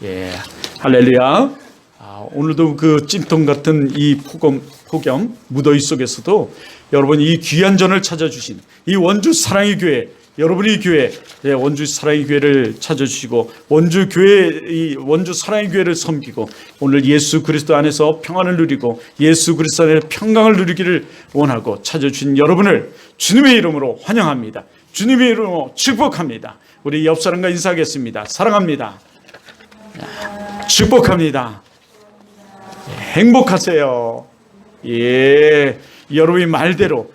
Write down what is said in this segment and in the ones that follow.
예, 할렐루야. 오늘도 그 찜통 같은 이 폭염 무더위 속에서도 여러분 이 귀한 전을 찾아주신 이 원주 사랑의 교회, 여러분이 교회, 원주 사랑의 교회를 찾아주시고 원주 사랑의 교회를 섬기고 오늘 예수 그리스도 안에서 평안을 누리고 예수 그리스도 안에서 평강을 누리기를 원하고 찾아주신 여러분을 주님의 이름으로 환영합니다. 주님의 이름으로 축복합니다. 우리 옆 사람과 인사하겠습니다. 사랑합니다. 축복합니다. 행복하세요. 예, 여러분이 말대로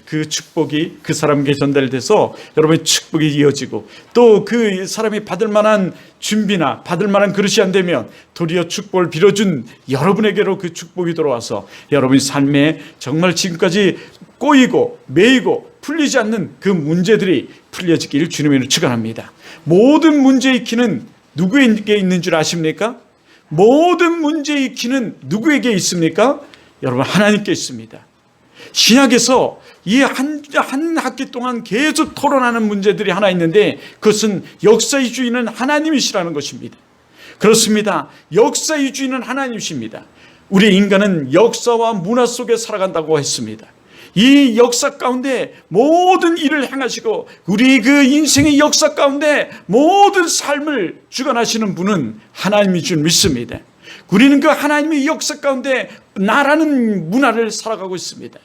그 축복이 그 사람에게 전달돼서 여러분의 축복이 이어지고 또 그 사람이 받을 만한 준비나 받을 만한 그릇이 안 되면 도리어 축복을 빌어준 여러분에게로 그 축복이 들어와서 여러분의 삶에 정말 지금까지 꼬이고 매이고 풀리지 않는 그 문제들이 풀려지기를 주님으로 축원합니다. 모든 문제의 키는 누구에게 있는 줄 아십니까? 모든 문제의 키는 누구에게 있습니까? 여러분, 하나님께 있습니다. 신약에서 이 한 학기 동안 계속 토론하는 문제들이 하나 있는데 그것은 역사의 주인은 하나님이시라는 것입니다. 그렇습니다. 역사의 주인은 하나님이십니다. 우리 인간은 역사와 문화 속에 살아간다고 했습니다. 이 역사 가운데 모든 일을 행하시고 우리 그 인생의 역사 가운데 모든 삶을 주관하시는 분은 하나님이 줄 믿습니다. 우리는 그 하나님의 역사 가운데 나라는 문화를 살아가고 있습니다.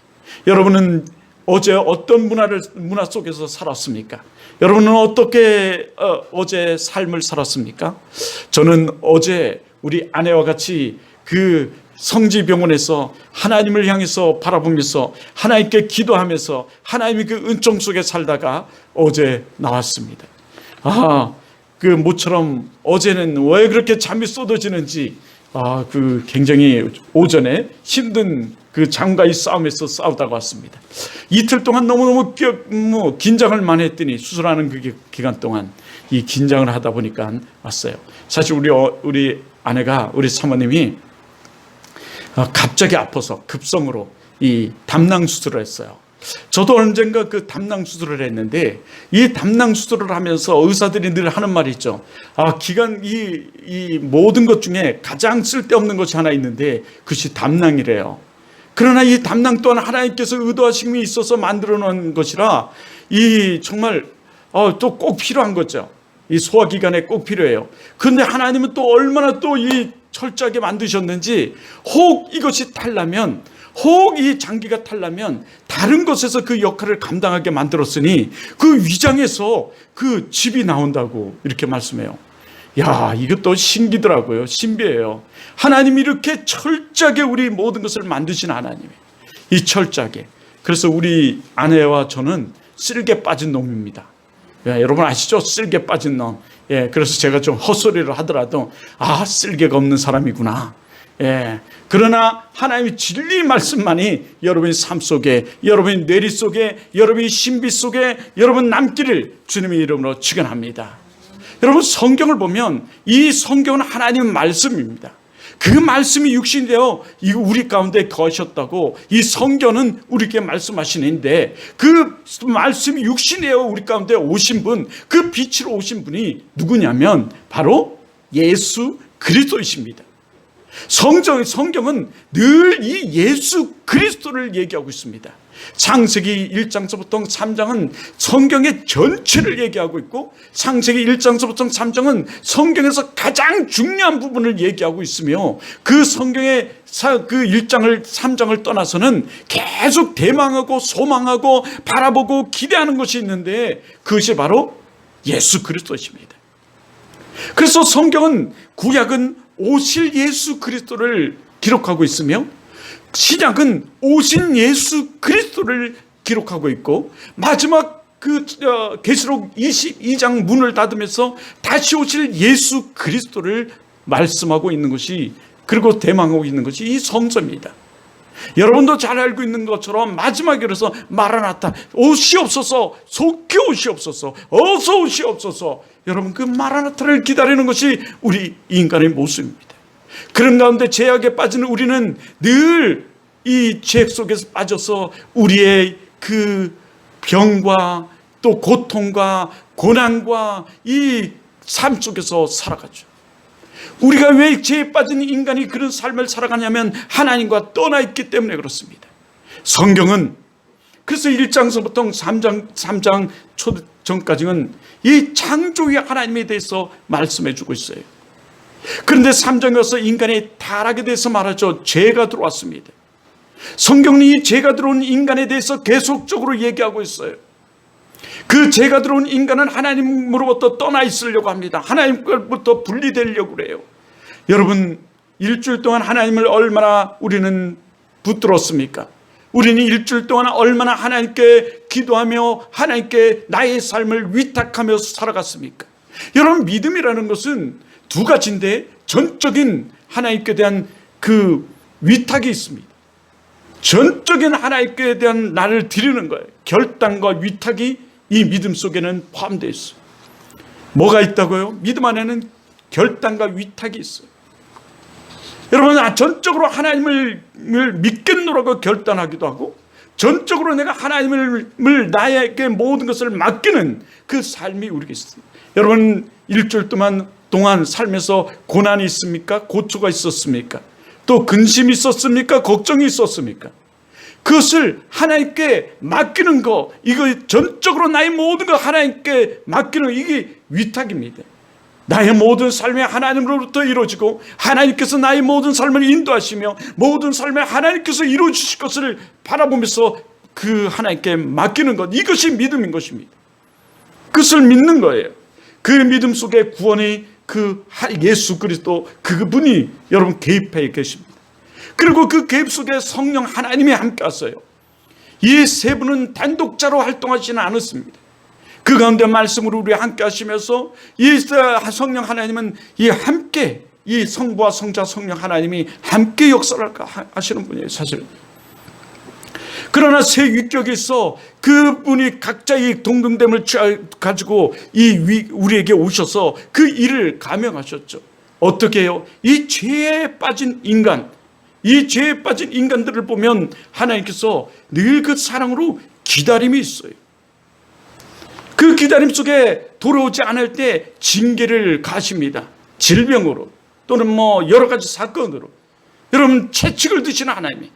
여러분은 어제 어떤 문화 속에서 살았습니까? 여러분은 어떻게 어제 삶을 살았습니까? 저는 어제 우리 아내와 같이 그 성지병원에서 하나님을 향해서 바라보면서 하나님께 기도하면서 하나님의 그 은총 속에 살다가 어제 나왔습니다. 그 모처럼 어제는 왜 그렇게 잠이 쏟아지는지 그 굉장히 오전에 힘든 그 장과의 싸움에서 싸우다가 왔습니다. 이틀 동안 너무너무 긴장을 많이 했더니 수술하는 그 기간 동안 이 긴장을 하다 보니까 왔어요. 사실 우리 아내가 우리 사모님이 갑자기 아파서 급성으로 이 담낭 수술을 했어요. 저도 언젠가 그 담낭 수술을 했는데 이 담낭 수술을 하면서 의사들이 늘 하는 말이 있죠. 이 모든 것 중에 가장 쓸데없는 것이 하나 있는데 그것이 담낭이래요. 그러나 이 담낭 또한 하나님께서 의도하심이 있어서 만들어 놓은 것이라 이 정말 또 꼭 필요한 거죠. 이 소화기관에 꼭 필요해요. 그런데 하나님은 또 얼마나 또 이 철저하게 만드셨는지 혹 이것이 탈라면 혹 이 장기가 탈라면 다른 것에서 그 역할을 감당하게 만들었으니 그 위장에서 그 즙이 나온다고 이렇게 말씀해요. 야, 이것도 신기더라고요. 신비해요. 하나님이 이렇게 철저하게 우리 모든 것을 만드신 하나님이 이 철저하게. 그래서 우리 아내와 저는 쓸개 빠진 놈입니다. 여러분 아시죠? 쓸개 빠진 놈. 그래서 제가 좀 헛소리를 하더라도 쓸개가 없는 사람이구나. 그러나 하나님의 진리 말씀만이 여러분의 삶 속에, 여러분의 뇌리 속에, 여러분의 신비 속에 여러분 남기를 주님의 이름으로 축원합니다. 여러분 성경을 보면 이 성경은 하나님의 말씀입니다. 그 말씀이 육신이 되어 우리 가운데 거하셨다고 이 성경은 우리에게 말씀하시는데 그 말씀이 육신이 되어 우리 가운데 오신 분, 그 빛으로 오신 분이 누구냐면 바로 예수 그리스도이십니다. 성경은 늘 이 예수 그리스도를 얘기하고 있습니다. 창세기 1장서부터 3장은 성경의 전체를 얘기하고 있고 창세기 1장서부터 3장은 성경에서 가장 중요한 부분을 얘기하고 있으며 그 성경의 그 1장을 3장을 떠나서는 계속 대망하고 소망하고 바라보고 기대하는 것이 있는데 그것이 바로 예수 그리스도이십니다. 그래서 성경은 구약은 오실 예수 그리스도를 기록하고 있으며 신약은 오신 예수 그리스도를 기록하고 있고 마지막 그 계시록 22장 문을 닫으면서 다시 오실 예수 그리스도를 말씀하고 있는 것이 그리고 대망하고 있는 것이 이 성서입니다. 여러분도 잘 알고 있는 것처럼 마지막에 그래서 마라나타 오시옵소서 속히 오시옵소서 어서 오시옵소서 여러분 그 마라나타를 기다리는 것이 우리 인간의 모습입니다. 그런 가운데 죄악에 빠지는 우리는 늘 이 죄 속에서 빠져서 우리의 그 병과 또 고통과 고난과 이 삶 속에서 살아가죠. 우리가 왜 죄에 빠진 인간이 그런 삶을 살아가냐면 하나님과 떠나 있기 때문에 그렇습니다. 성경은 그래서 1장서부터 3장 초 전까지는 이 창조의 하나님에 대해서 말씀해 주고 있어요. 그런데 3장에 와서 인간의 타락에 대해서 말하죠. 죄가 들어왔습니다. 성경은 이 죄가 들어온 인간에 대해서 계속적으로 얘기하고 있어요. 그 죄가 들어온 인간은 하나님으로부터 떠나 있으려고 합니다. 하나님으로부터 분리되려고 그래요. 여러분, 일주일 동안 하나님을 얼마나 우리는 붙들었습니까? 우리는 일주일 동안 얼마나 하나님께 기도하며 하나님께 나의 삶을 위탁하며 살아갔습니까? 여러분, 믿음이라는 것은 두 가지인데 전적인 하나님께 대한 그 위탁이 있습니다. 전적인 하나님께 대한 나를 드리는 거예요. 결단과 위탁이 이 믿음 속에는 포함되어 있어요. 뭐가 있다고요? 믿음 안에는 결단과 위탁이 있어요. 여러분, 전적으로 하나님을 믿겠노라고 결단하기도 하고 전적으로 내가 하나님을 나에게 모든 것을 맡기는 그 삶이 우리에게 있습니다. 여러분, 일주일 동안 삶에서 고난이 있습니까? 고초가 있었습니까? 또 근심이 있었습니까? 걱정이 있었습니까? 그것을 하나님께 맡기는 거, 이거 전적으로 나의 모든 거 하나님께 맡기는 이게 위탁입니다. 나의 모든 삶이 하나님으로부터 이루어지고 하나님께서 나의 모든 삶을 인도하시며 모든 삶에 하나님께서 이루어주실 것을 바라보면서 그 하나님께 맡기는 것, 이것이 믿음인 것입니다. 그것을 믿는 거예요. 그 믿음 속에 구원의 그 예수 그리스도 그분이 여러분 개입해 계십니다. 그리고 그 개입 속에 성령 하나님이 함께 하세요. 이 세 분은 단독자로 활동하지는 않았습니다. 그 가운데 말씀으로 우리 함께 하시면서 이 성령 하나님은 이 함께 이 성부와 성자 성령 하나님이 함께 역사를 하시는 분이에요, 사실. 그러나 세 위격이 있어 그분이 각자의 동등됨을 가지고 우리에게 오셔서 그 일을 감행하셨죠. 어떻게 해요? 이 죄에 빠진 인간, 이 죄에 빠진 인간들을 보면 하나님께서 늘 그 사랑으로 기다림이 있어요. 그 기다림 속에 돌아오지 않을 때 징계를 가십니다. 질병으로 또는 여러 가지 사건으로. 여러분, 채찍을 드시는 하나님이.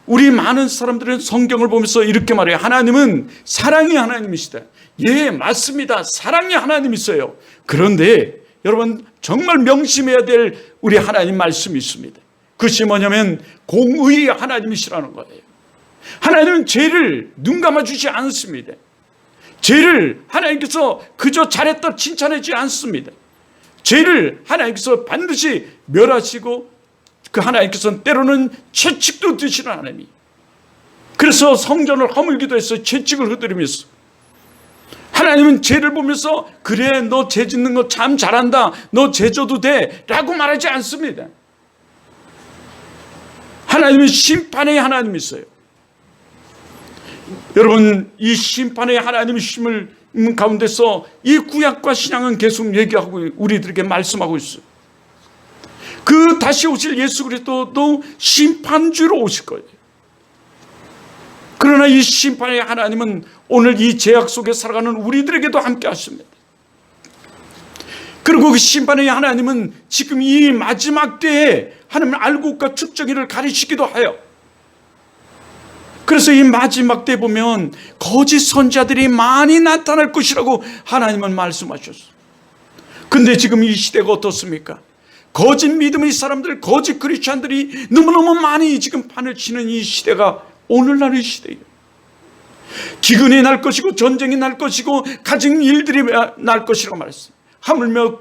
우리 많은 사람들은 성경을 보면서 이렇게 말해요. 하나님은 사랑의 하나님이시다. 예, 맞습니다. 사랑의 하나님이세요. 그런데 여러분, 정말 명심해야 될 우리 하나님 말씀이 있습니다. 그것이 뭐냐면 공의의 하나님이시라는 거예요. 하나님은 죄를 눈 감아주지 않습니다. 죄를 하나님께서 그저 잘했다 칭찬하지 않습니다. 죄를 하나님께서 반드시 멸하시고 그 하나님께서는 때로는 채찍도 드시는 하나님이. 그래서 성전을 허물기도 했어요. 채찍을 휘두르면서. 하나님은 죄를 보면서 그래, 너 죄 짓는 거 참 잘한다, 너 죄 져도 돼 라고 말하지 않습니다. 하나님은 심판의 하나님이세요. 여러분, 이 심판의 하나님이심을 가운데서 이 구약과 신약은 계속 얘기하고 우리들에게 말씀하고 있어요. 그 다시 오실 예수 그리스도도 심판주로 오실 거예요. 그러나 이 심판의 하나님은 오늘 이 죄악 속에 살아가는 우리들에게도 함께 하십니다. 그리고 그 심판의 하나님은 지금 이 마지막 때에 하나님 알곡과 축적이를 가리시기도 해요. 그래서 이 마지막 때 보면 거짓 선지자들이 많이 나타날 것이라고 하나님은 말씀하셨어요. 근데 지금 이 시대가 어떻습니까? 거짓 믿음의 사람들, 거짓 크리스찬들이 너무너무 많이 지금 판을 치는 이 시대가 오늘날의 시대예요. 기근이 날 것이고 전쟁이 날 것이고 가진 일들이 날 것이라고 말했어요. 하물며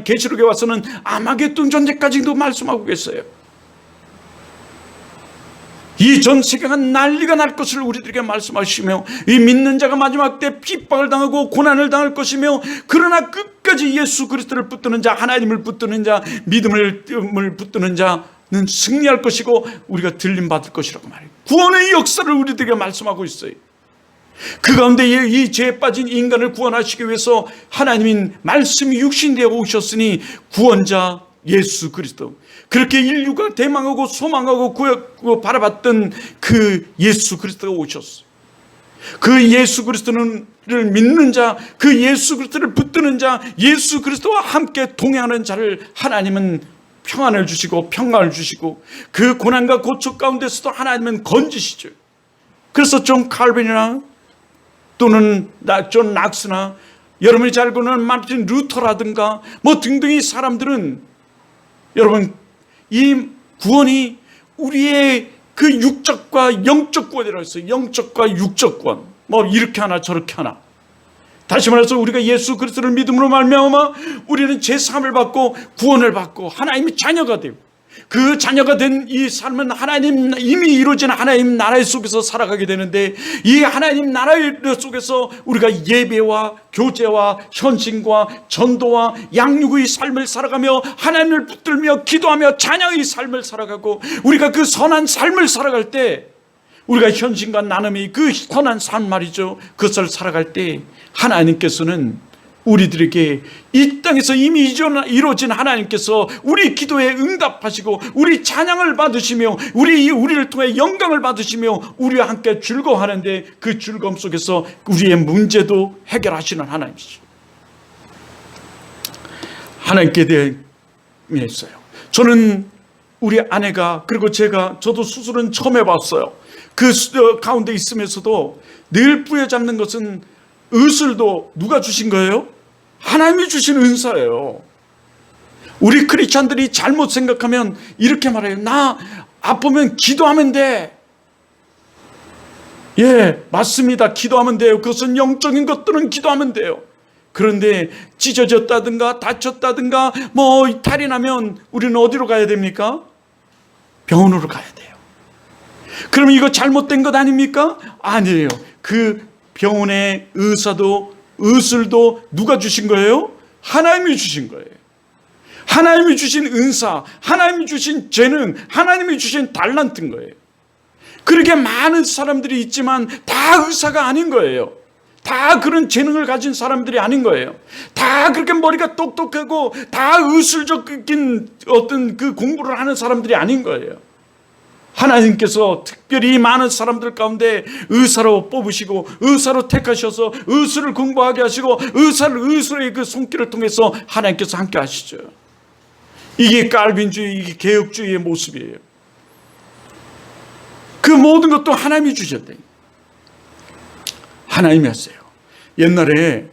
계시록에 와서는 아마겟돈 전쟁까지도 말씀하고 계세요. 이 전 세계가 난리가 날 것을 우리들에게 말씀하시며 이 믿는 자가 마지막 때 핍박을 당하고 고난을 당할 것이며 그러나 끝까지 예수 그리스도를 붙드는 자, 하나님을 붙드는 자, 믿음을 붙드는 자는 승리할 것이고 우리가 들림 받을 것이라고 말해요. 구원의 역사를 우리들에게 말씀하고 있어요. 그 가운데 이 죄에 빠진 인간을 구원하시기 위해서 하나님인 말씀이 육신되어 오셨으니 구원자 예수 그리스도, 그렇게 인류가 대망하고 소망하고 바라봤던 그 예수 그리스도가 오셨어요. 그 예수 그리스도를 믿는 자, 그 예수 그리스도를 붙드는 자, 예수 그리스도와 함께 동행하는 자를 하나님은 평안을 주시고 평강을 주시고 그 고난과 고초 가운데서도 하나님은 건지시죠. 그래서 존 칼빈이나 또는 존 낙스나 여러분이 잘 보는 마틴 루터라든가 뭐 등등의 사람들은 여러분 이 구원이 우리의 그 육적과 영적 구원이라고 했어요. 영적과 육적 구원. 뭐 이렇게 하나 저렇게 하나. 다시 말해서 우리가 예수 그리스도를 믿음으로 말미암아 우리는 제사함을 받고 구원을 받고 하나님의 자녀가 되고 그 자녀가 된 이 삶은 하나님 이미 이루어진 하나님 나라 속에서 살아가게 되는데 이 하나님 나라 속에서 우리가 예배와 교제와 헌신과 전도와 양육의 삶을 살아가며 하나님을 붙들며 기도하며 찬양의 삶을 살아가고 우리가 그 선한 삶을 살아갈 때 우리가 헌신과 나눔이 그 선한 삶 말이죠. 그것을 살아갈 때 하나님께서는 우리들에게 이 땅에서 이미 이루어진 하나님께서 우리 기도에 응답하시고 우리 찬양을 받으시며 우리를 통해 영광을 받으시며 우리와 함께 즐거워하는데 그 즐거움 속에서 우리의 문제도 해결하시는 하나님이시죠. 하나님께 대해 있어요. 저는 우리 아내가 그리고 저도 수술은 처음 해봤어요. 그 가운데 있으면서도 늘 뿌려잡는 것은 의술도 누가 주신 거예요? 하나님이 주신 은사예요. 우리 크리스찬들이 잘못 생각하면 이렇게 말해요. 나 아프면 기도하면 돼. 예, 맞습니다. 기도하면 돼요. 그것은 영적인 것들은 기도하면 돼요. 그런데 찢어졌다든가 다쳤다든가 뭐 탈이 나면 우리는 어디로 가야 됩니까? 병원으로 가야 돼요. 그럼 이거 잘못된 것 아닙니까? 아니에요. 그 병원의 의술도 누가 주신 거예요? 하나님이 주신 거예요. 하나님이 주신 은사, 하나님이 주신 재능, 하나님이 주신 달란트인 거예요. 그렇게 많은 사람들이 있지만 다 의사가 아닌 거예요. 다 그런 재능을 가진 사람들이 아닌 거예요. 다 그렇게 머리가 똑똑하고 다 의술적인 어떤 그 공부를 하는 사람들이 아닌 거예요. 하나님께서 특별히 많은 사람들 가운데 의사로 뽑으시고 의사로 택하셔서 의술을 공부하게 하시고 의술의 그 손길을 통해서 하나님께서 함께 하시죠. 이게 칼빈주의, 이게 개혁주의의 모습이에요. 그 모든 것도 하나님이 주셨대. 하나님이 하세요. 옛날에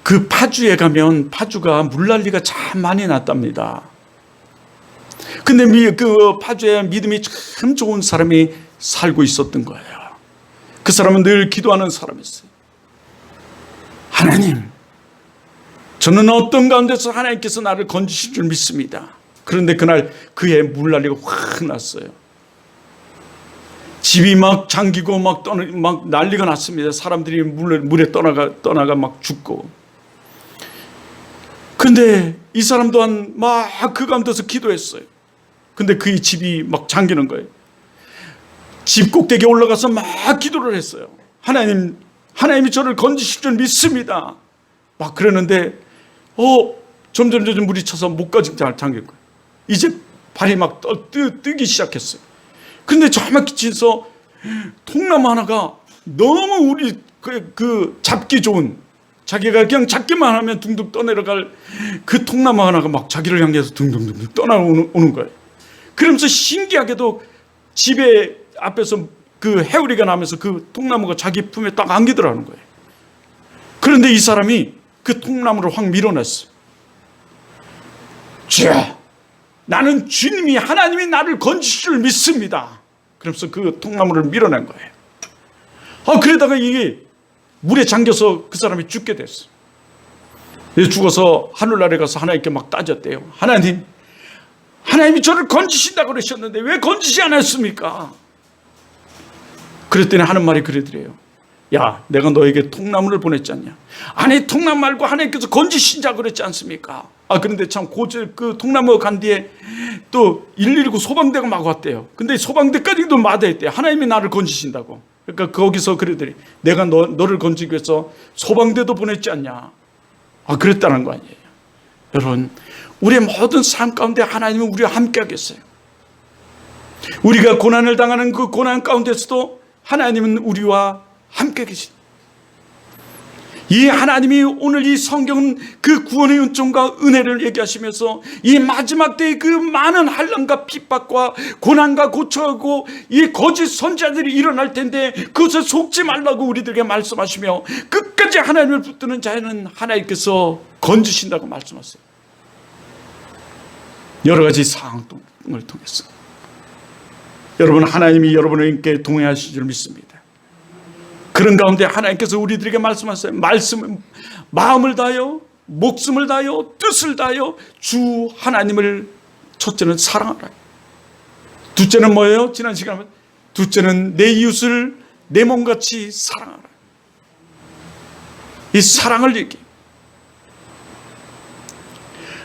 그 파주에 가면 파주가 물난리가 참 많이 났답니다. 근데 그 파주에 믿음이 참 좋은 사람이 살고 있었던 거예요. 그 사람은 늘 기도하는 사람이었어요. 하나님, 저는 어떤 가운데서 하나님께서 나를 건지실 줄 믿습니다. 그런데 그날 그의 물난리가 확 났어요. 집이 막 잠기고 막 난리가 났습니다. 사람들이 물에 떠나가 막 죽고. 근데 이 사람 또한 막 그 가운데서 기도했어요. 근데 그의 집이 막 잠기는 거예요. 집 꼭대기에 올라가서 막 기도를 했어요. 하나님이 저를 건지실 줄 믿습니다. 막 그러는데 점점 물이 차서 목까지 잠긴 거예요. 이제 발이 막 뜨기 시작했어요. 근데 저만 기치서 통나무 하나가 너무 우리 잡기 좋은, 자기가 그냥 잡기만 하면 둥둥 떠내려갈 그 통나무 하나가 막 자기를 향해서 둥둥 떠나오는 거예요. 그러면서 신기하게도 집에 앞에서 그 해오리가 나면서 그 통나무가 자기 품에 딱 안기더라는 거예요. 그런데 이 사람이 그 통나무를 확 밀어냈어요. 주여, 나는 주님이 하나님이 나를 건지실 줄 믿습니다. 그러면서 그 통나무를 밀어낸 거예요. 그러다가 이게 물에 잠겨서 그 사람이 죽게 됐어요. 죽어서 하늘나라에 가서 하나님께 막 따졌대요. 하나님이 저를 건지신다고 그러셨는데 왜 건지시 않았습니까? 그랬더니 하는 말이 그러더래요. 야, 내가 너에게 통나무를 보냈지 않냐? 아니, 통나무 말고 하나님께서 건지신다고 그랬지 않습니까? 그런데 참 그 통나무 간 뒤에 또 119 소방대가 막 왔대요. 근데 소방대까지도 마다했대요. 하나님이 나를 건지신다고. 그러니까 거기서 그러더니 내가 너를 건지기 위해서 소방대도 보냈지 않냐? 그랬다는 거 아니에요. 여러분, 우리의 모든 삶 가운데 하나님은 우리와 함께 하겠어요. 우리가 고난을 당하는 그 고난 가운데서도 하나님은 우리와 함께 계신 이 하나님이 오늘 이 성경은 그 구원의 은총과 은혜를 얘기하시면서 이 마지막 때의 그 많은 환난과 핍박과 고난과 고초하고 이 거짓 선지자들이 일어날 텐데 그것에 속지 말라고 우리들에게 말씀하시며 끝까지 하나님을 붙드는 자는 하나님께서 건지신다고 말씀하세요. 여러 가지 상황을 통해서 여러분, 하나님이 여러분에게 동행하실 줄 믿습니다. 그런 가운데 하나님께서 우리들에게 말씀하세요. 마음을 다하여 목숨을 다하여 뜻을 다하여 주 하나님을 첫째는 사랑하라. 둘째는 뭐예요? 지난 시간에 둘째는 내 이웃을 내 몸같이 사랑하라. 이 사랑을 얘기해요.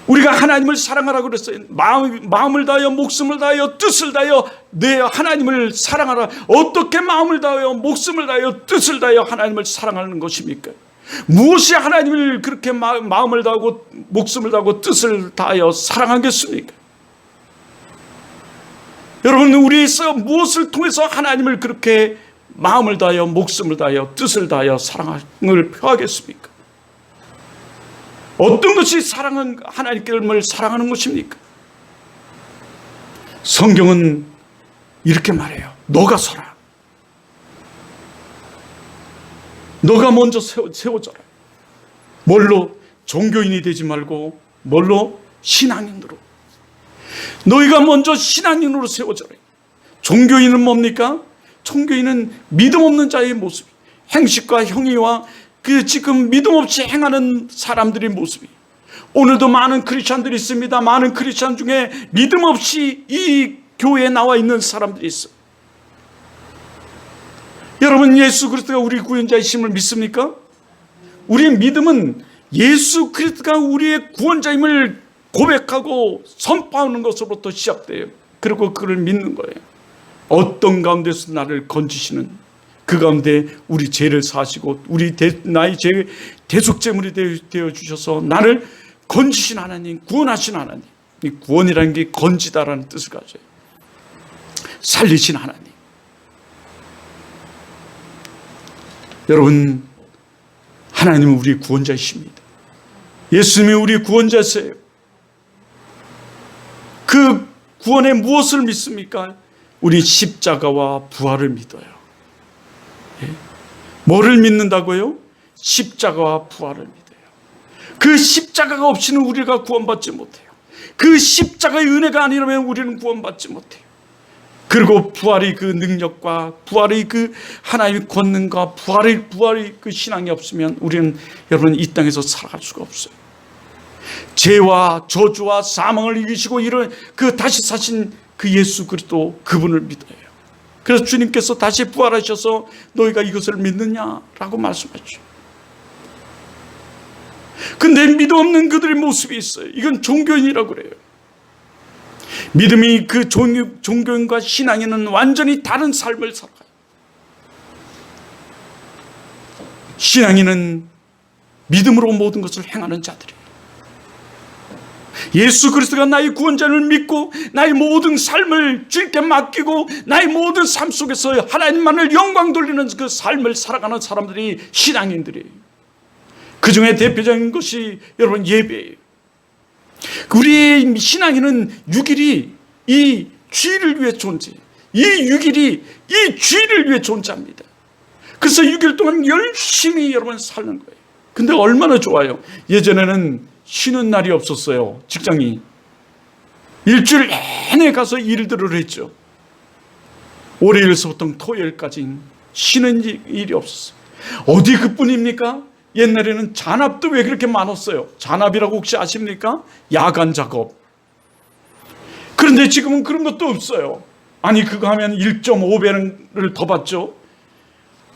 우리가 하나님을 사랑하라고 그랬어요. 마음을 다하여 목숨을 다하여 뜻을 다하여 내 하나님을 사랑하라. 어떻게 마음을 다하여 목숨을 다하여 뜻을 다하여 하나님을 사랑하는 것입니까? 무엇이 하나님을 그렇게 마음을 다하고 목숨을 다하고 뜻을 다하여 사랑하겠습니까? 여러분, 우리에서 무엇을 통해서 하나님을 그렇게 마음을 다하여 목숨을 다하여 뜻을 다하여 사랑을 표하겠습니까? 어떤 것이 사랑은 하나님을 사랑하는 것입니까? 성경은 이렇게 말해요. 너가 서라. 너가 먼저 세워져라. 뭘로? 종교인이 되지 말고 뭘로? 신앙인으로. 너희가 먼저 신앙인으로 세워져라. 종교인은 뭡니까? 종교인은 믿음 없는 자의 모습, 행식과 형의와 그 지금 믿음 없이 행하는 사람들의 모습이, 오늘도 많은 크리스찬들이 있습니다. 많은 크리스찬 중에 믿음 없이 이 교회에 나와 있는 사람들이 있어요. 여러분, 예수 그리스도가 우리 구원자이심을 믿습니까? 우리의 믿음은 예수 그리스도가 우리의 구원자임을 고백하고 선포하는 것으로부터 시작돼요. 그리고 그를 믿는 거예요. 어떤 가운데서 나를 건지시는 그 가운데 우리 죄를 사시고 나의 죄 대속제물이 되어 주셔서 나를 건지신 하나님, 구원하신 하나님. 이 구원이라는 게 건지다라는 뜻을 가져요. 살리신 하나님. 여러분, 하나님은 우리 구원자이십니다. 예수님이 우리 구원자세요. 그 구원에 무엇을 믿습니까? 우리 십자가와 부활을 믿어요. 뭐를 믿는다고요? 십자가와 부활을 믿어요. 그 십자가가 없이는 우리가 구원받지 못해요. 그 십자가의 은혜가 아니라면 우리는 구원받지 못해요. 그리고 부활의 그 능력과 부활의 그 하나님의 권능과 부활의 그 신앙이 없으면 우리는, 여러분, 이 땅에서 살아갈 수가 없어요. 죄와 저주와 사망을 이기시고 이런 그 다시 사신 그 예수 그리스도, 그분을 믿어요. 그래서 주님께서 다시 부활하셔서 너희가 이것을 믿느냐라고 말씀하죠. 근데 믿음 없는 그들의 모습이 있어요. 이건 종교인이라고 그래요. 믿음이 그 종교인과 신앙인은 완전히 다른 삶을 살아가요. 신앙인은 믿음으로 모든 것을 행하는 자들이에요. 예수 그리스도가 나의 구원자를 믿고 나의 모든 삶을 주님께 맡기고 나의 모든 삶 속에서 하나님만을 영광 돌리는 그 삶을 살아가는 사람들이 신앙인들이에요. 그 중에 대표적인 것이 여러분 예배예요. 우리의 신앙인은 6일이 이 주일을 위해 존재해요. 이 6일이 이 주일을 위해 존재합니다. 그래서 6일 동안 열심히 여러분 사는 거예요. 근데 얼마나 좋아요. 예전에는 쉬는 날이 없었어요. 직장이 일주일 내내 가서 일들을 했죠. 월요일서부터 토요일까지 쉬는 일이 없었어요. 어디 그뿐입니까? 옛날에는 잔압도 왜 그렇게 많았어요? 잔압이라고 혹시 아십니까? 야간 작업. 그런데 지금은 그런 것도 없어요. 아니, 그거 하면 1.5배를 더 받죠.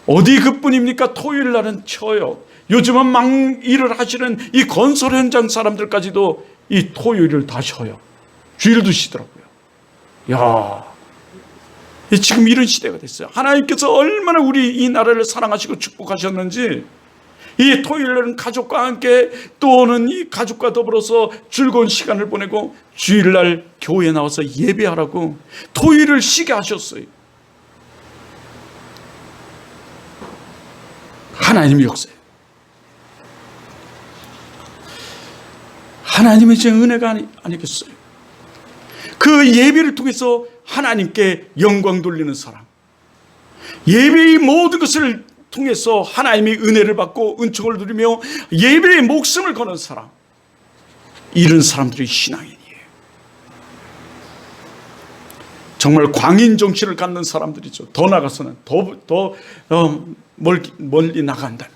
어디 그뿐입니까? 토요일 날은 쉬어요. 요즘은 막 일을 하시는 이 건설 현장 사람들까지도 이 토요일을 다 쉬어요. 주일도 쉬더라고요. 야, 지금 이런 시대가 됐어요. 하나님께서 얼마나 우리 이 나라를 사랑하시고 축복하셨는지, 이 토요일날은 가족과 함께 또는 이 가족과 더불어서 즐거운 시간을 보내고 주일날 교회에 나와서 예배하라고 토요일을 쉬게 하셨어요. 하나님의 역사예요. 하나님의 제 은혜가 아니겠어요? 그 예배를 통해서 하나님께 영광 돌리는 사람, 예배의 모든 것을 통해서 하나님의 은혜를 받고 은총을 누리며 예배의 목숨을 거는 사람, 이런 사람들이 신앙인이에요. 정말 광인 정신을 갖는 사람들이죠. 더 나가서는 더 멀리 나간다면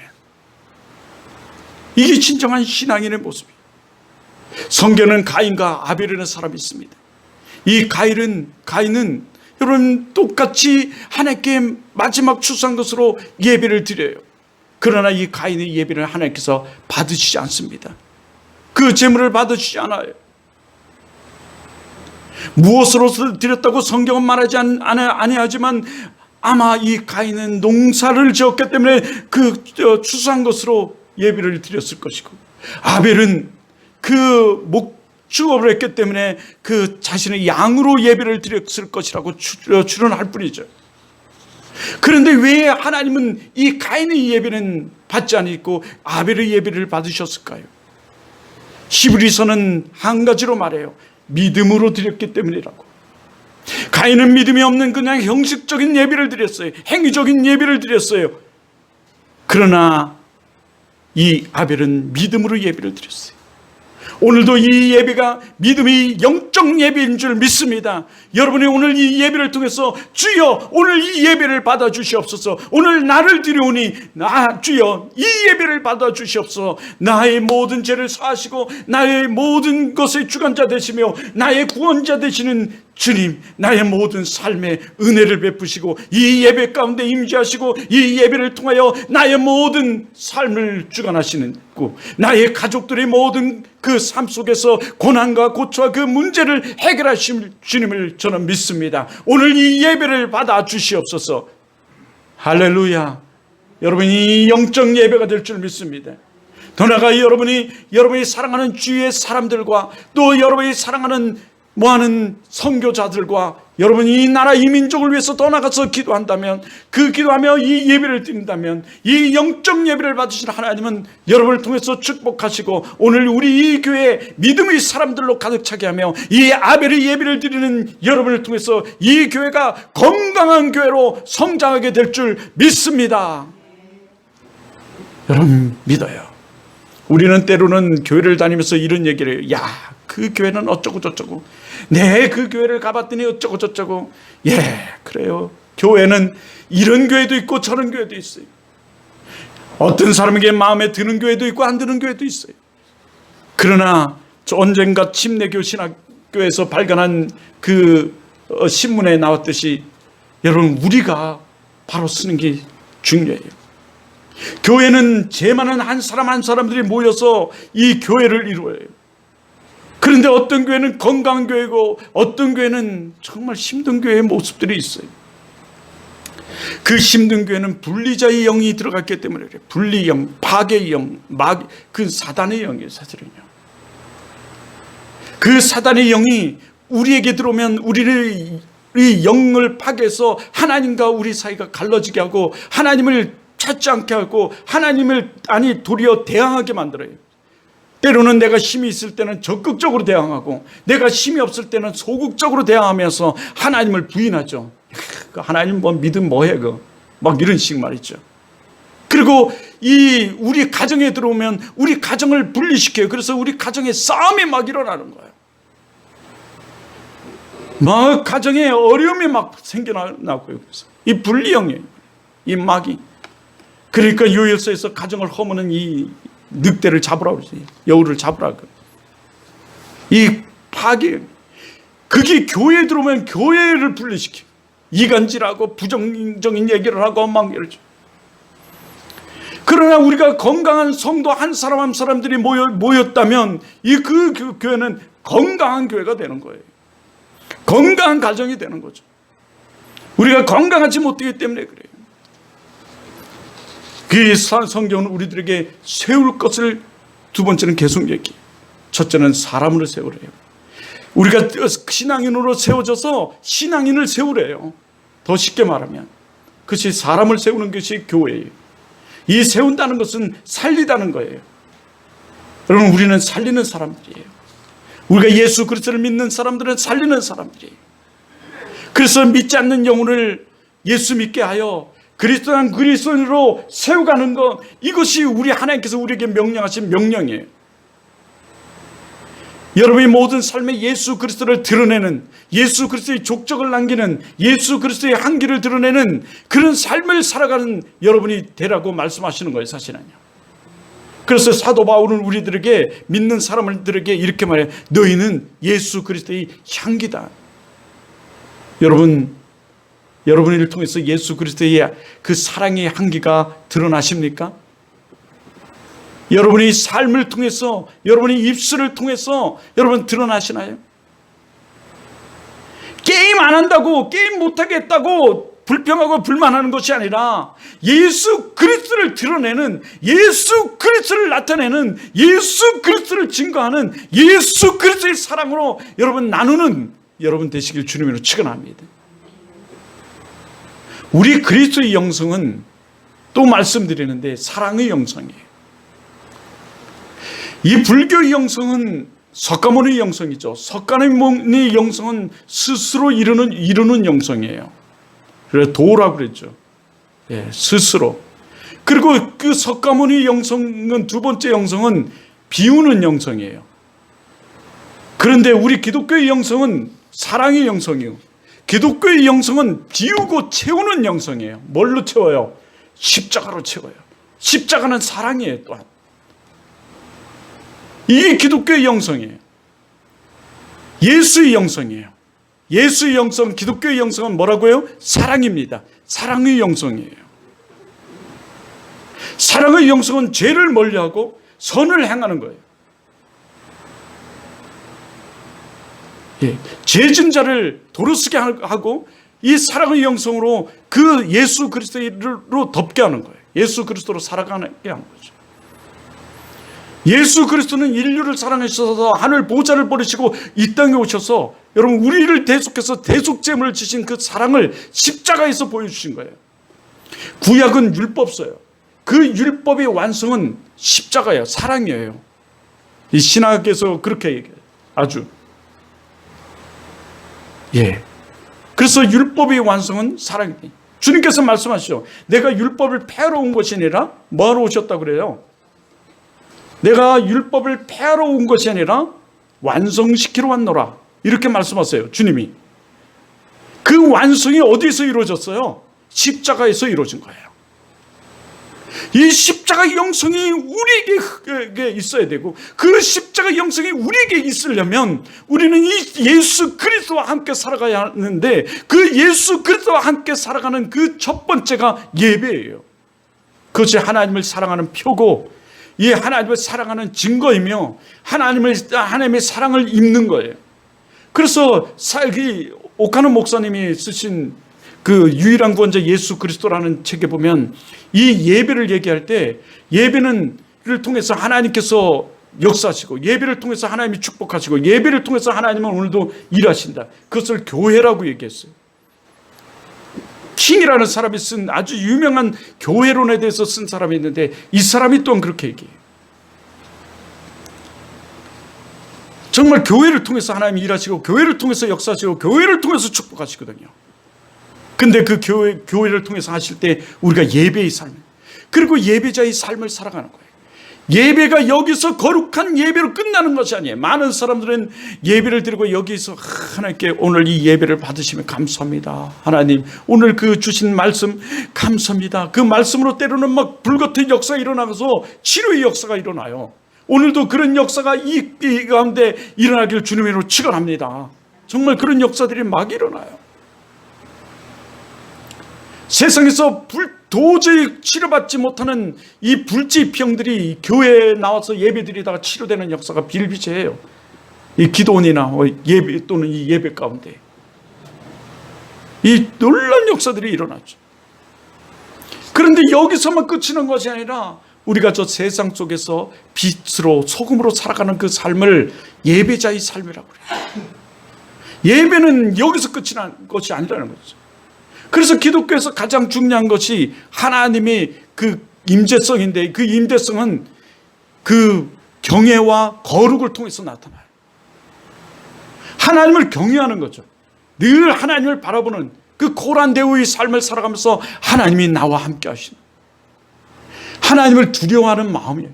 이게 진정한 신앙인의 모습이에요. 성경에는 가인과 아벨이라는 사람이 있습니다. 이 가인은 여러분 똑같이 하나님께 마지막 추수한 것으로 예배를 드려요. 그러나 이 가인의 예배를 하나님께서 받으시지 않습니다. 그 제물을 받으시지 않아요. 무엇으로 드렸다고 성경은 말하지 아니하지만 아마 이 가인은 농사를 지었기 때문에 그 추수한 것으로 예배를 드렸을 것이고, 아벨은 그 목축업을 했기 때문에 그 자신의 양으로 예배를 드렸을 것이라고 추론할 뿐이죠. 그런데 왜 하나님은 이 가인의 예배는 받지 않고 아벨의 예배를 받으셨을까요? 히브리서는 한 가지로 말해요. 믿음으로 드렸기 때문이라고. 가인은 믿음이 없는 그냥 형식적인 예배를 드렸어요. 행위적인 예배를 드렸어요. 그러나 이 아벨은 믿음으로 예배를 드렸어요. 오늘도 이 예배가 믿음의 영적 예배인 줄 믿습니다. 여러분이 오늘 이 예배를 통해서 주여 오늘 이 예배를 받아주시옵소서, 오늘 나를 드려오니 주여 이 예배를 받아주시옵소서, 나의 모든 죄를 사하시고 나의 모든 것의 주관자 되시며 나의 구원자 되시는 주님, 나의 모든 삶에 은혜를 베푸시고 이 예배 가운데 임재하시고 이 예배를 통하여 나의 모든 삶을 주관하시는, 나의 가족들의 모든 그 삶 속에서 고난과 고초와 그 문제를 해결하실 주님을 저는 믿습니다. 오늘 이 예배를 받아 주시옵소서. 할렐루야. 여러분이 영적 예배가 될 줄 믿습니다. 더 나아가 여러분이 사랑하는 주위의 사람들과 또 여러분이 사랑하는 선교자들과 여러분이 이 나라 이 민족을 위해서 더 나가서 기도한다면, 그 기도하며 이 예배를 드린다면 이 영적 예배를 받으신 하나님은 여러분을 통해서 축복하시고 오늘 우리 이 교회 믿음의 사람들로 가득 차게 하며 이 아벨의 예배를 드리는 여러분을 통해서 이 교회가 건강한 교회로 성장하게 될 줄 믿습니다. 여러분 믿어요. 우리는 때로는 교회를 다니면서 이런 얘기를 해요. 그 교회는 어쩌고 저쩌고, 그 교회를 가봤더니 어쩌고 저쩌고. 그래요. 교회는 이런 교회도 있고 저런 교회도 있어요. 어떤 사람에게 마음에 드는 교회도 있고 안 드는 교회도 있어요. 그러나 언젠가 침례교 신학교에서 발간한 그 신문에 나왔듯이 여러분 우리가 바로 쓰는 게 중요해요. 교회는 죄 많은 한 사람들이 모여서 이 교회를 이루어요. 그런데 어떤 교회는 건강한 교회고 어떤 교회는 정말 힘든 교회의 모습들이 있어요. 그 힘든 교회는 분리자의 영이 들어갔기 때문에 그래요. 분리영, 파괴의 영, 그 사단의 영이에요. 사실은요. 그 사단의 영이 우리에게 들어오면 우리의 영을 파괴해서 하나님과 우리 사이가 갈라지게 하고 하나님을 찾지 않게 하고 하나님을 도리어 대항하게 만들어요. 때로는 내가 힘이 있을 때는 적극적으로 대항하고 내가 힘이 없을 때는 소극적으로 대항하면서 하나님을 부인하죠. 하나님 믿음 뭐해 막 이런 식 말이죠. 그리고 우리 가정에 들어오면 우리 가정을 분리시켜요. 그래서 우리 가정에 싸움이 막 일어나는 거예요. 막 가정에 어려움이 막 생겨나고요. 그래서 이 분리형이에요. 이 막이. 그러니까 요엘서에서 가정을 허무는 이 늑대를 잡으라고 그러지. 여우를 잡으라고. 이 파괴. 그게 교회에 들어오면 교회를 분리시켜. 이간질하고 부정적인 얘기를 하고 막 이러죠. 그러나 우리가 건강한 성도 한 사람 한 사람들이 모였다면 그 교회는 건강한 교회가 되는 거예요. 건강한 가정이 되는 거죠. 우리가 건강하지 못하기 때문에 그래요. 그 성경은 우리들에게 세울 것을 두 번째는 계속 얘기해요. 첫째는 사람으로 세우래요. 우리가 신앙인으로 세워져서 신앙인을 세우래요. 더 쉽게 말하면 그것이 사람을 세우는 것이 교회예요. 이 세운다는 것은 살리다는 거예요. 여러분, 우리는 살리는 사람들이에요. 우리가 예수 그리스도를 믿는 사람들은 살리는 사람들이에요. 그래서 믿지 않는 영혼을 예수 믿게 하여 그리스도한 그리스도인으로 세워가는 것, 이것이 우리 하나님께서 우리에게 명령하신 명령이에요. 여러분의 모든 삶에 예수 그리스도를 드러내는, 예수 그리스도의 족적을 남기는, 예수 그리스도의 향기를 드러내는 그런 삶을 살아가는 여러분이 되라고 말씀하시는 거예요, 사실은요. 그래서 사도 바울은 우리들에게, 믿는 사람들에게 이렇게 말해요. 너희는 예수 그리스도의 향기다. 여러분을 통해서 예수 그리스도의 그 사랑의 향기가 드러나십니까? 여러분의 삶을 통해서, 여러분의 입술을 통해서 여러분 드러나시나요? 게임 안 한다고, 게임 못하겠다고 불평하고 불만하는 것이 아니라 예수 그리스도를 드러내는, 예수 그리스도를 나타내는, 예수 그리스도를 증거하는 예수 그리스도의 사랑으로 여러분 나누는 여러분 되시길 주님으로 축원합니다. 우리 그리스도의 영성은 또 말씀드리는데 사랑의 영성이에요. 이 불교의 영성은 석가모니의 영성이죠. 석가모니의 영성은 스스로 이루는 영성이에요. 그래서 도라고 그랬죠. 예, 스스로. 그리고 그 석가모니의 영성은, 두 번째 영성은 비우는 영성이에요. 그런데 우리 기독교의 영성은 사랑의 영성이에요. 기독교의 영성은 비우고 채우는 영성이에요. 뭘로 채워요? 십자가로 채워요. 십자가는 사랑이에요. 또한 이게 기독교의 영성이에요. 예수의 영성이에요. 예수의 영성, 기독교의 영성은 뭐라고요? 사랑입니다. 사랑의 영성이에요. 사랑의 영성은 죄를 멀리하고 선을 행하는 거예요. 예, 죄진 자를 도로쓰게 하고 이 사랑의 영성으로 그 예수 그리스도로 덮게 하는 거예요. 예수 그리스도로 살아가게 하는 거죠. 예수 그리스도는 인류를 사랑하셔서 하늘 보좌를 버리시고 이 땅에 오셔서 여러분 우리를 대속해서 대속제물을 지신 그 사랑을 십자가에서 보여주신 거예요. 구약은 율법서예요. 그 율법의 완성은 십자가예요. 사랑이에요. 이 신학에서 그렇게 얘기해요. 아주. 예. 그래서 율법의 완성은 사랑이에요. 주님께서 말씀하시죠. 내가 율법을 폐하러 온 것이 아니라 뭐하러 오셨다고 그래요? 내가 율법을 폐하러 온 것이 아니라 완성시키러 왔노라. 이렇게 말씀하세요. 주님이. 그 완성이 어디서 이루어졌어요? 십자가에서 이루어진 거예요. 이 십자가 영성이 우리에게 있어야 되고, 그 십자가 영성이 우리에게 있으려면 우리는 이 예수 그리스도와 함께 살아가야 하는데, 그 예수 그리스도와 함께 살아가는 그 첫 번째가 예배예요. 그것이 하나님을 사랑하는 표고, 이 하나님을 사랑하는 증거이며 하나님의 사랑을 입는 거예요. 그래서 오카노 목사님이 쓰신 그 유일한 구원자 예수 그리스도라는 책에 보면 이 예배를 얘기할 때, 예배를 통해서 하나님께서 역사하시고, 예배를 통해서 하나님이 축복하시고, 예배를 통해서 하나님은 오늘도 일하신다. 그것을 교회라고 얘기했어요. 킹이라는 사람이 쓴 아주 유명한 교회론에 대해서 쓴 사람이 있는데, 이 사람이 또한 그렇게 얘기해요. 정말 교회를 통해서 하나님이 일하시고, 교회를 통해서 역사하시고, 교회를 통해서 축복하시거든요. 근데 그 교회를 통해서 하실 때 우리가 예배의 삶, 그리고 예배자의 삶을 살아가는 거예요. 예배가 여기서 거룩한 예배로 끝나는 것이 아니에요. 많은 사람들은 예배를 드리고 여기서 하나님께 오늘 이 예배를 받으시면 감사합니다. 하나님 오늘 그 주신 말씀 감사합니다. 그 말씀으로 때로는 막 불같은 역사가 일어나서 치료의 역사가 일어나요. 오늘도 그런 역사가 이 가운데 일어나길 주님으로 축원합니다. 정말 그런 역사들이 막 일어나요. 세상에서 도저히 치료받지 못하는 이 불치병들이 교회에 나와서 예배드리다가 치료되는 역사가 비일비재해요. 이 기도원이나 예배 또는 이 예배 가운데 이 놀라운 역사들이 일어나죠. 그런데 여기서만 그치는 것이 아니라 우리가 저 세상 속에서 빛으로 소금으로 살아가는 그 삶을 예배자의 삶이라고 그래요. 예배는 여기서 끝이는 것이 아니라는 거죠. 그래서 기독교에서 가장 중요한 것이 하나님의 그 임재성인데 그 임재성은 그 경외와 거룩을 통해서 나타나요. 하나님을 경외하는 거죠. 늘 하나님을 바라보는 그 고란대우의 삶을 살아가면서 하나님이 나와 함께 하시는, 하나님을 두려워하는 마음이에요.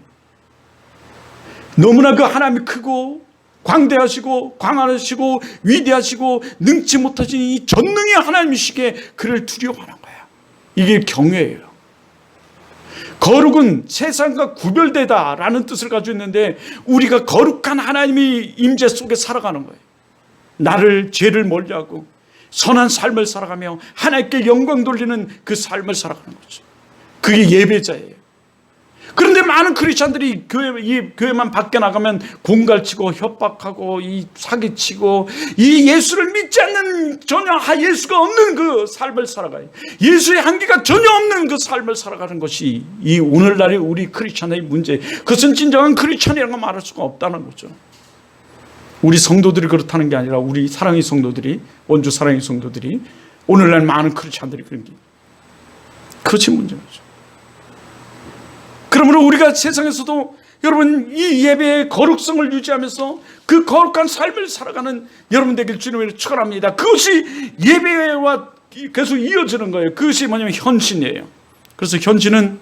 너무나 그 하나님이 크고 광대하시고 광활하시고 위대하시고 능치 못하신 이 전능의 하나님이시기에 그를 두려워하는 거야. 이게 경외예요. 거룩은 세상과 구별되다라는 뜻을 가지고 있는데 우리가 거룩한 하나님의 임재 속에 살아가는 거예요. 나를 죄를 멀리하고 선한 삶을 살아가며 하나님께 영광 돌리는 그 삶을 살아가는 거죠. 그게 예배자예요. 그런데 많은 크리스찬들이 교회만 밖에 나가면 공갈치고 협박하고 사기치고 이 예수를 믿지 않는, 전혀 예수가 없는 그 삶을 살아가요. 예수의 한계가 전혀 없는 그 삶을 살아가는 것이 이 오늘날의 우리 크리스찬의 문제. 그것은 진정한 크리스찬이라고 말할 수가 없다는 거죠. 우리 성도들이 그렇다는 게 아니라 우리 사랑의 성도들이, 원주 사랑의 성도들이, 오늘날 많은 크리스찬들이 그런 게, 그것이 문제인 거죠. 그러므로 우리가 세상에서도 여러분 이 예배의 거룩성을 유지하면서 그 거룩한 삶을 살아가는 여러분 되길 주님으로 축원합니다. 그것이 예배와 계속 이어지는 거예요. 그것이 뭐냐면 헌신이에요. 그래서 헌신은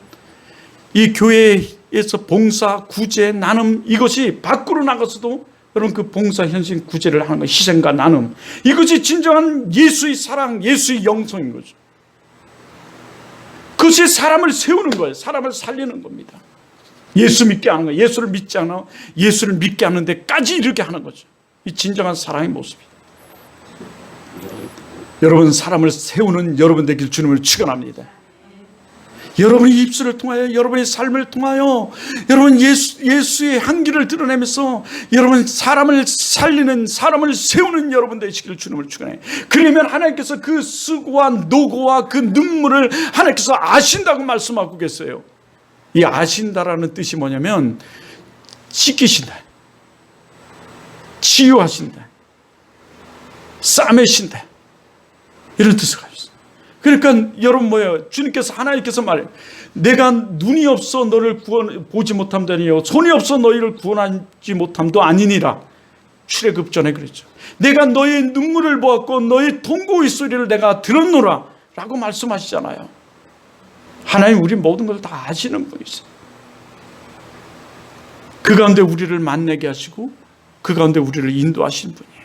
이 교회에서 봉사, 구제, 나눔, 이것이 밖으로 나가서도 여러분 그 봉사, 헌신, 구제를 하는 거, 희생과 나눔, 이것이 진정한 예수의 사랑, 예수의 영성인 거죠. 그것이 사람을 세우는 거예요. 사람을 살리는 겁니다. 예수 믿게 하는 거예요. 예수를 믿지 않아 예수를 믿게 하는 데까지 이르게 하는 거죠. 이 진정한 사랑의 모습이에요. 여러분, 사람을 세우는 여러분 되길 주님을 축원합니다. 여러분의 입술을 통하여, 여러분의 삶을 통하여 여러분 예수의 향기를 드러내면서 여러분 사람을 살리는, 사람을 세우는 여러분 되시기를 주님을 축원해요. 그러면 하나님께서 그 수고와 노고와 그 눈물을 하나님께서 아신다고 말씀하고 계세요. 이 아신다라는 뜻이 뭐냐면 씻기신다, 치유하신다, 싸매신다, 이런 뜻을 가지고 있어요. 그러니까 여러분 뭐예요? 주님께서, 하나님께서 말해요. 내가 눈이 없어 너를 보지 못함도 아니요 손이 없어 너희를 구원하지 못함도 아니니라. 출애굽 전에 그랬죠. 내가 너의 눈물을 보았고 너의 통고의 소리를 내가 들었노라 라고 말씀하시잖아요. 하나님 우리 모든 것을 다 아시는 분이세요. 그 가운데 우리를 만나게 하시고 그 가운데 우리를 인도하시는 분이에요.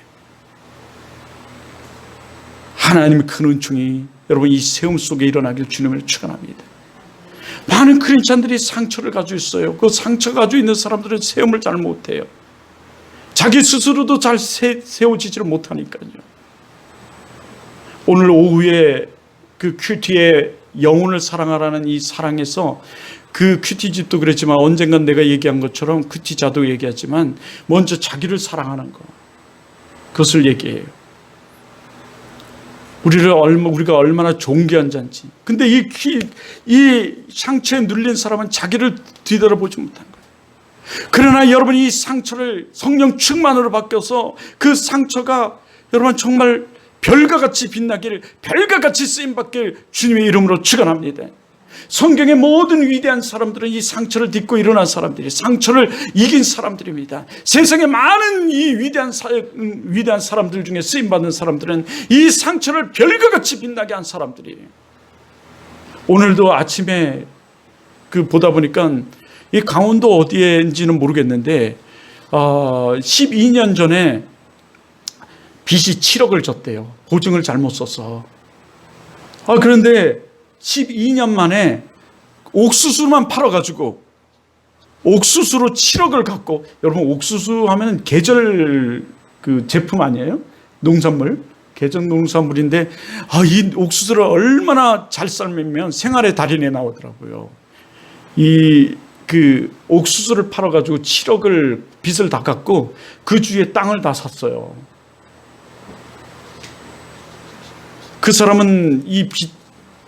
하나님의 큰 은총이 여러분 이 세움 속에 일어나길 주님을 축원합니다. 많은 크리스찬들이 상처를 가지고 있어요. 그 상처 가지고 있는 사람들은 세움을 잘 못해요. 자기 스스로도 잘 세워지지를 못하니까요. 오늘 오후에 그 큐티의 영혼을 사랑하라는 이 사랑에서, 그 큐티 집도 그랬지만 언젠간 내가 얘기한 것처럼 큐티자도 얘기하지만 먼저 자기를 사랑하는 거, 그것을 얘기해요. 우리가 얼마나 존귀한 자인지. 근데 이 상처에 눌린 사람은 자기를 뒤돌아보지 못한 거예요. 그러나 여러분 이 상처를 성령 충만으로 바뀌어서 그 상처가 여러분 정말 별과 같이 빛나기를, 별과 같이 쓰임받길 주님의 이름으로 축원합니다. 성경의 모든 위대한 사람들은 이 상처를 딛고 일어난 사람들이, 상처를 이긴 사람들입니다. 세상에 많은 이 위대한 사람들 중에 쓰임받는 사람들은 이 상처를 별과 같이 빛나게 한 사람들이에요. 오늘도 아침에 보다 보니까 이 강원도 어디인지는 모르겠는데 12년 전에 빚이 7억을 졌대요. 보증을 잘못 써서. 그런데 12년 만에 옥수수만 팔아가지고 옥수수로 7억을 갖고, 여러분 옥수수 하면 계절 그 제품 아니에요? 농산물, 계절 농산물인데 이 옥수수를 얼마나 잘 삶으면 생활의 달인에 나오더라고요. 그 옥수수를 팔아가지고 7억을 빚을 다 갚고 그 주위에 땅을 다 샀어요. 그 사람은 이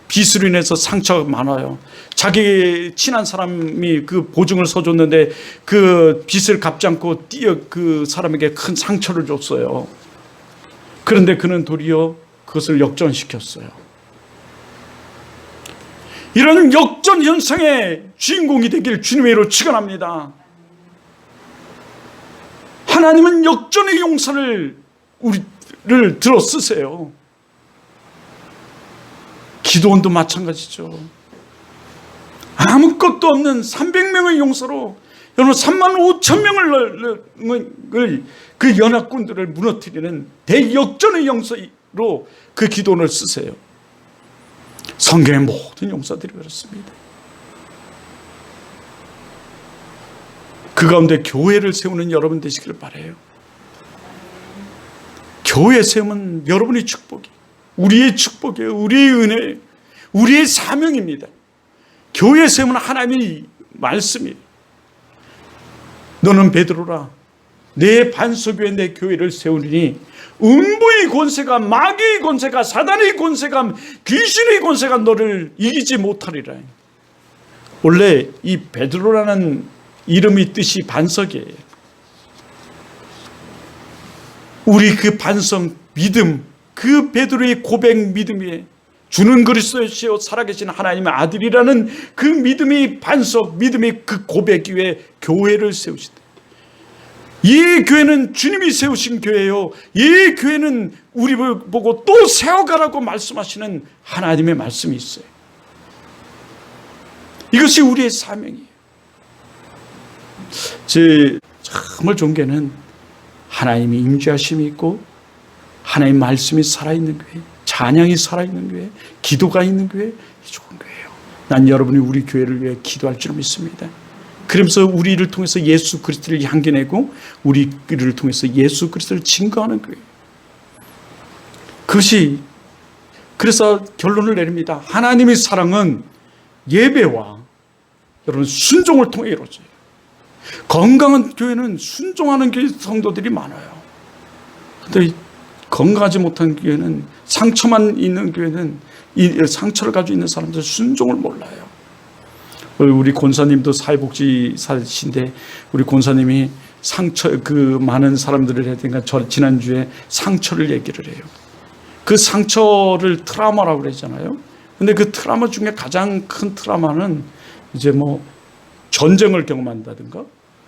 빚으로 인해서 상처가 많아요. 자기 친한 사람이 그 보증을 서줬는데 그 빚을 갚지 않고 그 사람에게 큰 상처를 줬어요. 그런데 그는 도리어 그것을 역전시켰어요. 이런 역전 현상의 주인공이 되길 주님의 이름으로 축원합니다. 하나님은 역전의 용사를 우리를 들어 쓰세요. 기도원도 마찬가지죠. 아무것도 없는 300명의 용사로 여러분 35,000명을 그 연합군들을 무너뜨리는 대역전의 용사로 그 기도원을 쓰세요. 성경의 모든 용사들이 그렇습니다. 그 가운데 교회를 세우는 여러분 되시기를 바라요. 교회 세우면 여러분의 축복이, 우리의 축복이에요. 우리의 은혜예요. 우리의 사명입니다. 교회 세우면 하나님의 말씀이에요. 너는 베드로라, 내 반석위에 내 교회를 세우리니 음부의 권세가, 마귀의 권세가, 사단의 권세가, 귀신의 권세가 너를 이기지 못하리라. 원래 이 베드로라는 이름의 뜻이 반석이에요. 우리 그 반석 믿음, 그 베드로의 고백 믿음이 주는 그리스도시요 살아계신 하나님의 아들이라는 그 믿음의 반석, 믿음의 그 고백 위에 교회를 세우시다. 이 교회는 주님이 세우신 교회예요. 이 교회는 우리를 보고 또 세워가라고 말씀하시는 하나님의 말씀이 있어요. 이것이 우리의 사명이에요. 제 정말 존경은 하나님의 임재하심이 있고 하나님의 말씀이 살아있는 교회, 찬양이 살아있는 교회, 기도가 있는 교회, 좋은 교회예요. 난 여러분이 우리 교회를 위해 기도할 줄 믿습니다. 그러면서 우리를 통해서 예수 그리스도를 향기내고 우리를 통해서 예수 그리스도를 증거하는 거예요. 그것이, 그래서 결론을 내립니다. 하나님의 사랑은 예배와 여러분 순종을 통해 이루어져요. 건강한 교회는 순종하는 교회 성도들이 많아요. 그런데 건강하지 못한 교회는, 상처만 있는 교회는, 이 상처를 가지고 있는 사람들은 순종을 몰라요. 우리 권사님도 사회복지사신데 우리 권사님이 상처, 그 많은 사람들을 해야 되니까 지난주에 상처를 얘기를 해요. 그 상처를 트라우마라고 그러잖아요. 근데 그 트라우마 중에 가장 큰 트라우마는 이제 뭐 전쟁을 경험한다든가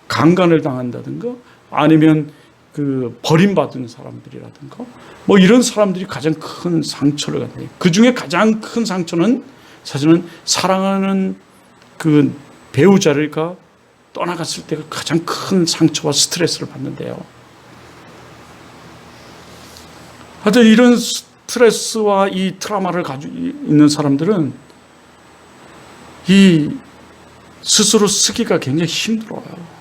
강간을 당한다든가 아니면 그 버림받은 사람들이라든가 뭐 이런 사람들이 가장 큰 상처를 갖는, 그 중에 가장 큰 상처는 사실은 사랑하는 그 배우자가 떠나갔을 때가 가장 큰 상처와 스트레스를 받는데요. 하여튼 이런 스트레스와 이 트라우마를 가지고 있는 사람들은 이 스스로 쓰기가 굉장히 힘들어요.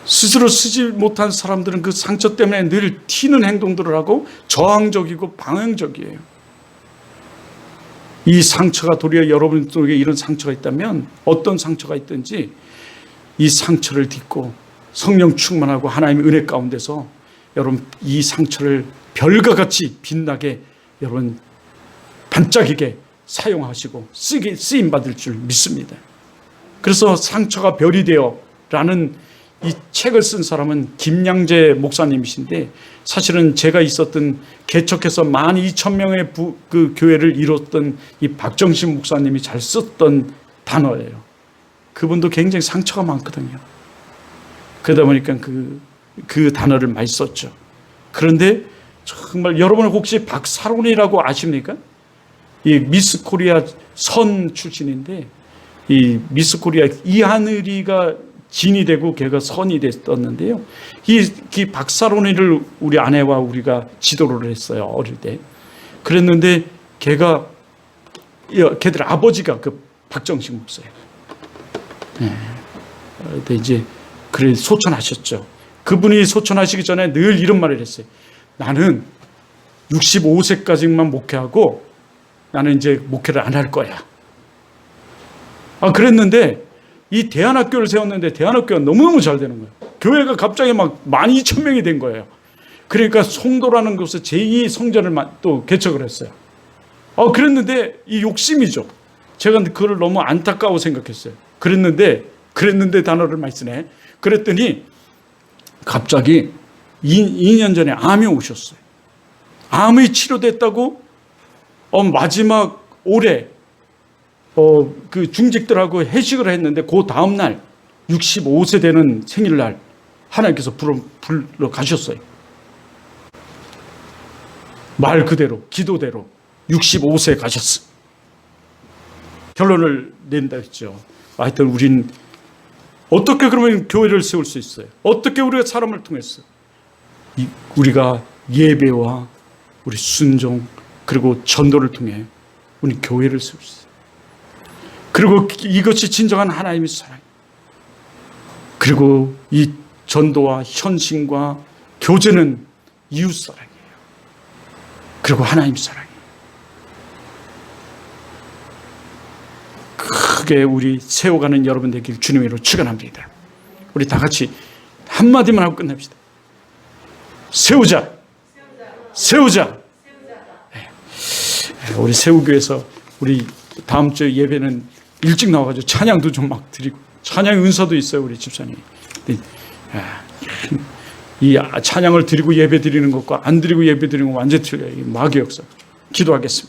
스스로 쓰지 못한 사람들은 그 상처 때문에 늘 튀는 행동들을 하고 저항적이고 방황적이에요. 이 상처가 도리어 여러분 속에 이런 상처가 있다면, 어떤 상처가 있든지 이 상처를 딛고 성령 충만하고 하나님의 은혜 가운데서 여러분 이 상처를 별과 같이 빛나게 여러분 반짝이게 사용하시고 쓰임 받을 줄 믿습니다. 그래서 상처가 별이 되어 라는 이 책을 쓴 사람은 김양재 목사님이신데, 사실은 제가 있었던 개척해서 12,000명의 그 교회를 이뤘던 이 박정신 목사님이 잘 썼던 단어예요. 그분도 굉장히 상처가 많거든요. 그러다 보니까 그 단어를 많이 썼죠. 그런데 정말 여러분 혹시 박사론이라고 아십니까? 이 미스 코리아 선 출신인데, 이 미스 코리아 이하늘이가 진이 되고 걔가 선이 됐었는데요. 이 박사론이를 우리 아내와 우리가 지도를 했어요. 어릴 때. 그랬는데 걔들 아버지가 그 박정식 목사예요. 네. 이제 그래 소천하셨죠. 그분이 소천하시기 전에 늘 이런 말을 했어요. 나는 65세까지만 목회하고 나는 이제 목회를 안 할 거야. 그랬는데 이 대안학교를 세웠는데 대안학교가 너무너무 잘 되는 거예요. 교회가 갑자기 막 12,000명이 된 거예요. 그러니까 송도라는 곳에 제2 성전을 또 개척을 했어요. 그랬는데 이 욕심이죠. 제가 그걸 너무 안타까워 생각했어요. 그랬는데 단어를 많이 쓰네. 그랬더니 갑자기 2년 전에 암이 오셨어요. 암이 치료됐다고 마지막 올해 그 중직들하고 회식을 했는데 그 다음 날 65세 되는 생일날 하나님께서 불러 가셨어요. 말 그대로 기도대로 65세에 가셨어. 결론을 낸다 했죠. 하여튼 우린 어떻게 그러면 교회를 세울 수 있어요? 어떻게 우리가 사람을 통해서 우리가 예배와 우리 순종 그리고 전도를 통해 우리 교회를 세울 수 있어요. 그리고 이것이 진정한 하나님의 사랑. 그리고 이 전도와 헌신과 교제는 이웃 사랑이에요. 그리고 하나님 사랑이에요. 크게 우리 세워가는 여러분 되길 주님으로 축원합니다. 우리 다 같이 한마디만 하고 끝냅시다. 세우자. 세우자. 네. 우리 세우교에서 우리 다음 주 예배는 일찍 나와가지고 찬양도 좀 막 드리고 찬양 은사도 있어요. 우리 집사님. 이 찬양을 드리고 예배 드리는 것과 안 드리고 예배 드리는 건 완전히 틀려요. 마귀 역사. 기도하겠습니다.